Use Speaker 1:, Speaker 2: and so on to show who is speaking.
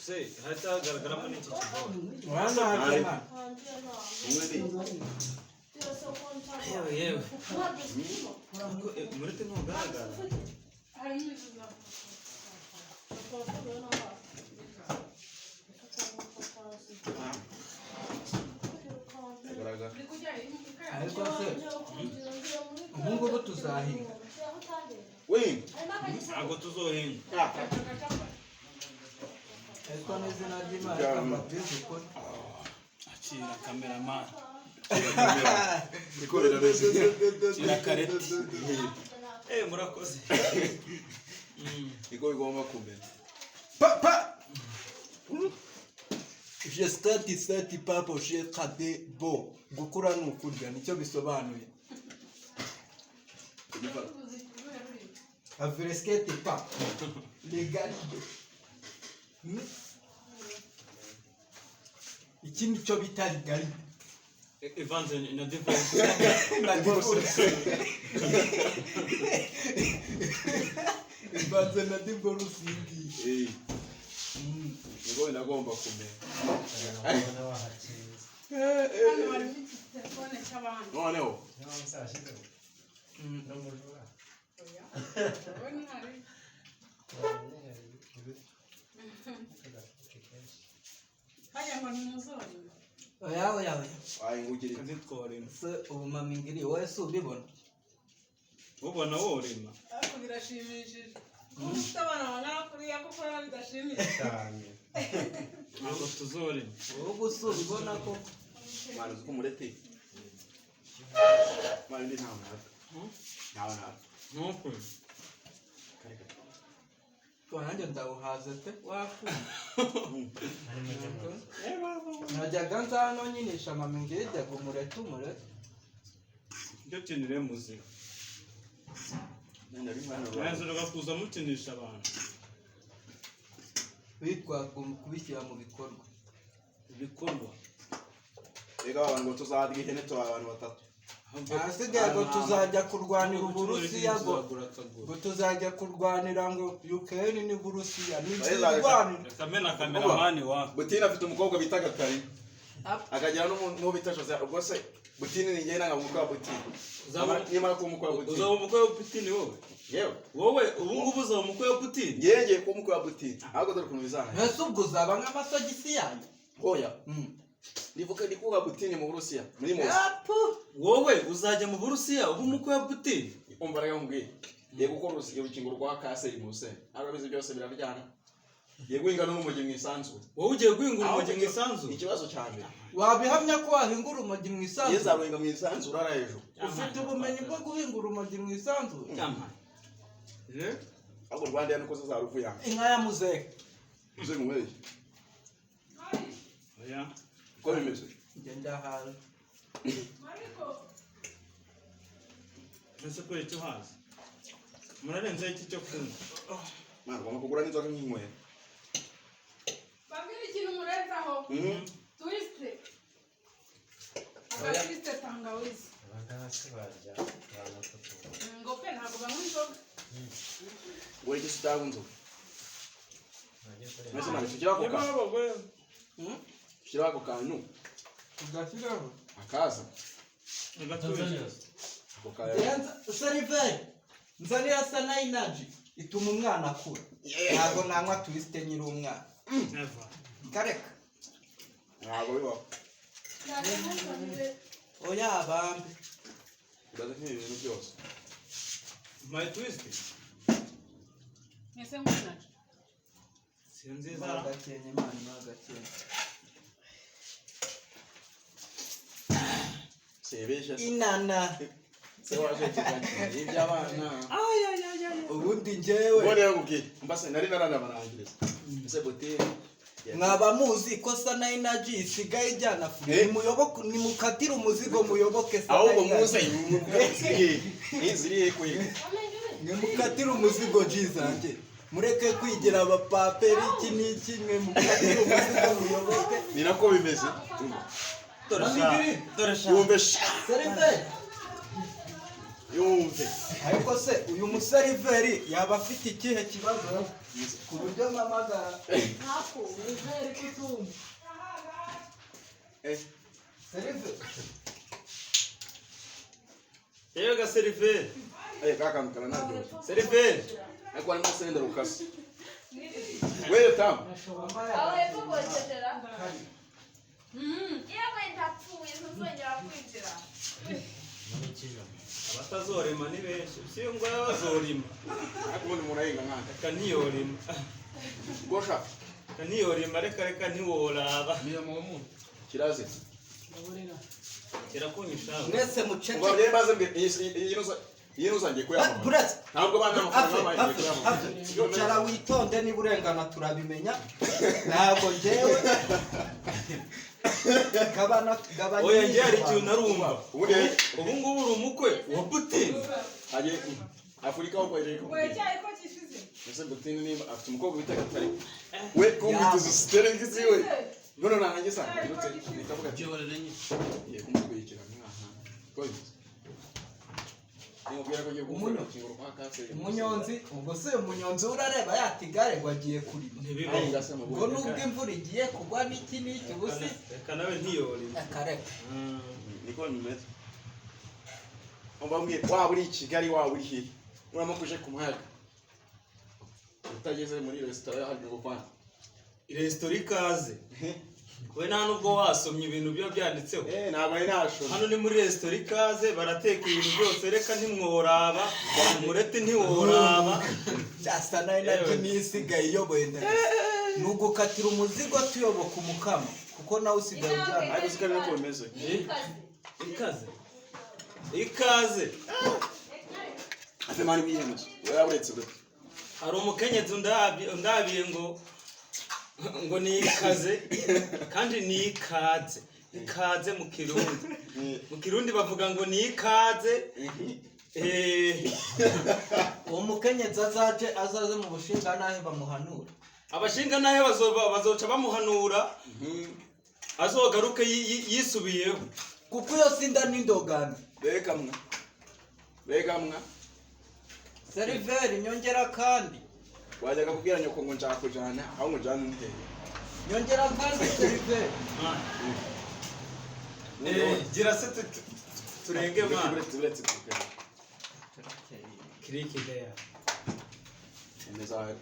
Speaker 1: Sei, hata garagara n'iki kibaho.
Speaker 2: Wana hajema.
Speaker 1: Yewe. Murete ntugaragara.
Speaker 2: Ariko se mungu bo tuzahinga.
Speaker 3: We,
Speaker 1: Ntabwo tuzohinga.
Speaker 2: Ariko n'izina ry'Imana amabwiriza uko
Speaker 1: Akira cameraman.
Speaker 3: ikorera neza.
Speaker 1: Akira kareti. Murakoze.
Speaker 3: Iko igomba kumera.
Speaker 2: Papa. Je stati papa je kade bo gukura n'ukurya nicyo bisobanuye. Avreskete pa legalide. Iki nicyo bita legalide.
Speaker 1: Ivanze na divorce.
Speaker 2: Na divorce. Ivanze na divorce ngi.
Speaker 3: Niko inagomba kumera.
Speaker 4: Hano bari muri telefone cy'abandi.
Speaker 3: Noneho.
Speaker 4: Haya ngo ni muzori.
Speaker 2: Oya.
Speaker 3: Ayingukire.
Speaker 1: Nditwore.
Speaker 2: Se ubumamingiri wowe se ubibona.
Speaker 1: Ubona worema.
Speaker 4: Ariko birashimishije. Ufite abana bangana kuriya kuko yari bidashimishije cyane.
Speaker 1: Ntabwo tuzorema.
Speaker 2: Wowe gusa ubibona ko
Speaker 3: Mwana uko murete. Mwana ndi ntawe nata. Ntawe nata.
Speaker 1: Nuko.
Speaker 2: nanjye ndawuhaze pe wafu. Najyaga nza hano nyinisha amamingiri yajyaga umurete.
Speaker 1: Ibyo kinire muzika. Neza ugakuza mutinisha abantu.
Speaker 2: Witwa kubishyira mu bikorwa.
Speaker 1: Ibikorwa.
Speaker 3: Ega abantu ngo tuzarya ihene abantu batatu.
Speaker 2: Ahasigaye ngo tuzajya kurwanira Uburusiya ngo tuzajya kurwanira ngo Ukraine ni Burusiya ni kurwanira.
Speaker 1: Kamena kameramani wa.
Speaker 3: Butina afite umukobwa bita Gatari. Akagira n'uwo bita Jose. Ubwo se Butini ni ngena ngamukwa wa Butini. Nimara ko umukwa wa Butini.
Speaker 1: Uzaba umukwe wa Butini wowe.
Speaker 3: Yewe.
Speaker 1: Wowe ubu ngubu uzaba umukwe wa Butini.
Speaker 3: Ngenge ko umukwa wa Butini. Ahubwo dore kuntu bizana.
Speaker 2: Ese ubwo uzaba nk'amasogisi yanyu.
Speaker 3: Oya. Ndivuka ndikuga Butini mu Burusiya. Muri Moscow.
Speaker 2: Apu.
Speaker 1: Wowe uzajya mu Burusiya ubu umukwe wa Butini.
Speaker 3: Umva rero mbwiye. Yego ko urukingo rwa kanseri mu Rusenya. Arabizi byose biraryana. Yego ingano n'umugi mu isanzu.
Speaker 1: Wowe ugiye guhingura umugi mu isanzu.
Speaker 3: Ikibazo cyane.
Speaker 2: Wabihamya ko wahingura umugi mu isanzu.
Speaker 3: Yeza ruhinga mu isanzu urara hejuru.
Speaker 2: Ufite ubumenyi bwo guhingura umugi mu isanzu.
Speaker 1: Nyama.
Speaker 3: Ahubwo Rwanda yanuko zaruvuya.
Speaker 2: Inka ya muzehe.
Speaker 3: Muzehe mweje.
Speaker 1: Oya.
Speaker 3: Ko bimeze.
Speaker 2: Ngenda hal.
Speaker 4: Mariko.
Speaker 1: Nese ko icyo haza. Murarenza iki cyo kunywa.
Speaker 3: Mwana ngomba kugura n'inzoga nk'inywera.
Speaker 4: Babiri ikintu murenzaho. Twiste. Twiste tangawizi.
Speaker 5: Abagasi barya batatu.
Speaker 4: Ngope ntabwo banywa inzoga.
Speaker 3: Wowe iki sitabu nzo. Nese mwana tukira ko ka. Shira ko kantu.
Speaker 2: Ugashyiraho.
Speaker 3: Akaza.
Speaker 1: Ngatuye.
Speaker 3: Ko kaya.
Speaker 2: Yenza Serive. Nzanira sana energy ituma umwana akura. Ntabwo nanywa twiste nyiri umwana.
Speaker 1: Never.
Speaker 2: Kareka.
Speaker 3: Ntabwo biba.
Speaker 2: Oya bambe.
Speaker 3: Ndaza nk'ibintu byose.
Speaker 1: My twist.
Speaker 4: Mwese mwinaje.
Speaker 1: Sinziza.
Speaker 2: Magakenye mani magakenye.
Speaker 3: Sebesha.
Speaker 2: Inana.
Speaker 3: Se waje kiganje. Iby'abana.
Speaker 2: Ubundi njyewe.
Speaker 3: Bone yakubwiye. Mbase nari naranabarangiriza. Ese Butini.
Speaker 2: Mwaba muzi ko sana energy isigaye ijyana furi. Ni mukatira umuzigo muyoboke sana.
Speaker 3: Ahubwo muze iziriye kwiga.
Speaker 2: Ni mukatira umuzigo jizange. Mureke kwigira abapaperi iki n'iki mwe mukatira umuzigo muyoboke.
Speaker 3: Ni nako bimeze.
Speaker 1: Doresha.
Speaker 3: Wumve sha.
Speaker 2: Serive.
Speaker 3: yumve
Speaker 2: ariko se uyu museriveri yaba afite ikihe kibazo ku buryo mpamagara
Speaker 4: ntako wizere kutumva
Speaker 2: seriveri
Speaker 1: yewe ga seriveri
Speaker 3: kakanukana nabyo
Speaker 1: seriveri
Speaker 3: ariko harimo senda rukasi wewe tamu
Speaker 6: aho hepfo botetera iyo wenda apfuye ntuzongera kwinjira
Speaker 1: abatazorema ni benshi si ngo bazorima
Speaker 3: ariko ubundi umuntu ahinga nkanda
Speaker 1: reka ntiyorima
Speaker 3: gosha
Speaker 1: ntiyorima reka ntiworaba
Speaker 3: kirazi
Speaker 1: kirakunyisha
Speaker 2: mwese mucece
Speaker 3: ngo abye baze mbere iyi nuzangiye kuyamama
Speaker 2: buretse
Speaker 3: ntabwo bana amafaranga bagiye kuyamama
Speaker 2: icara witonde niba urengana turabimenya ntabwo njyewe gabanya
Speaker 1: oya njye hari ikintu narumva
Speaker 3: ubundi
Speaker 1: ubu ngubu uri umukwe wa Putin
Speaker 3: agiye Afurika ho kwere ko
Speaker 4: wecyaye ko kishize
Speaker 3: ese Putin ni afite umukobwa bita Katari we kumwita zistere ngiziwe none nanjye sanga birute nitavuga ati ye kumubikira mwaha koyi nimubwira ko giye gukora kinguru kwa kase
Speaker 2: umunyonzi ubwo se umunyonzi urareba yatigare ngo agiye kurima ngo nubwo imvura igiye kugwa n'iki n'iki busi
Speaker 1: reka nawe ntiyorima
Speaker 2: akareka
Speaker 3: niko bimeze mbambwiye waba uri Kigali waba uri hehe uramo kuje ku muhaga utageze muri restaurant hano ngo kwana
Speaker 1: restaurant ikaze we nta nubwo wasomye ibintu byo byanditseho
Speaker 3: ntabwo ari nashona
Speaker 1: hano ni muri restaurant ikaze barateka ibintu byose reka ntimworaba umureti ntiworaba
Speaker 2: byasa nayo nabyo nisigaye iyoboye ndetse ni ugukatira umuzigo tuyoboka umukama kuko nawe usigaye ujyana
Speaker 3: ariko sikari nako bimeze
Speaker 1: ikaze
Speaker 3: ate mani biyemeje wewe uretse bro
Speaker 1: hari umukenyezi ndabiye ngo ni ikaze kandi ni ikaze mu kirundi bavuga ngo ni ikaze
Speaker 2: uwo mukenyezi azaze mu bushinga nahe bamuhanura
Speaker 1: abashinga nahe bazoca bamuhanura azogaruke yisubiyeho
Speaker 2: kuko iyo sinda n'indogana
Speaker 3: begamwa
Speaker 2: seriveri nyongera kandi
Speaker 3: wajyaga kubwira nyoko ngo nshaka kujana aho ngujana ndi hehe
Speaker 2: nyongera kandi seriveri
Speaker 1: gira se turenge mana
Speaker 3: turetse
Speaker 1: kiriki there
Speaker 3: Neza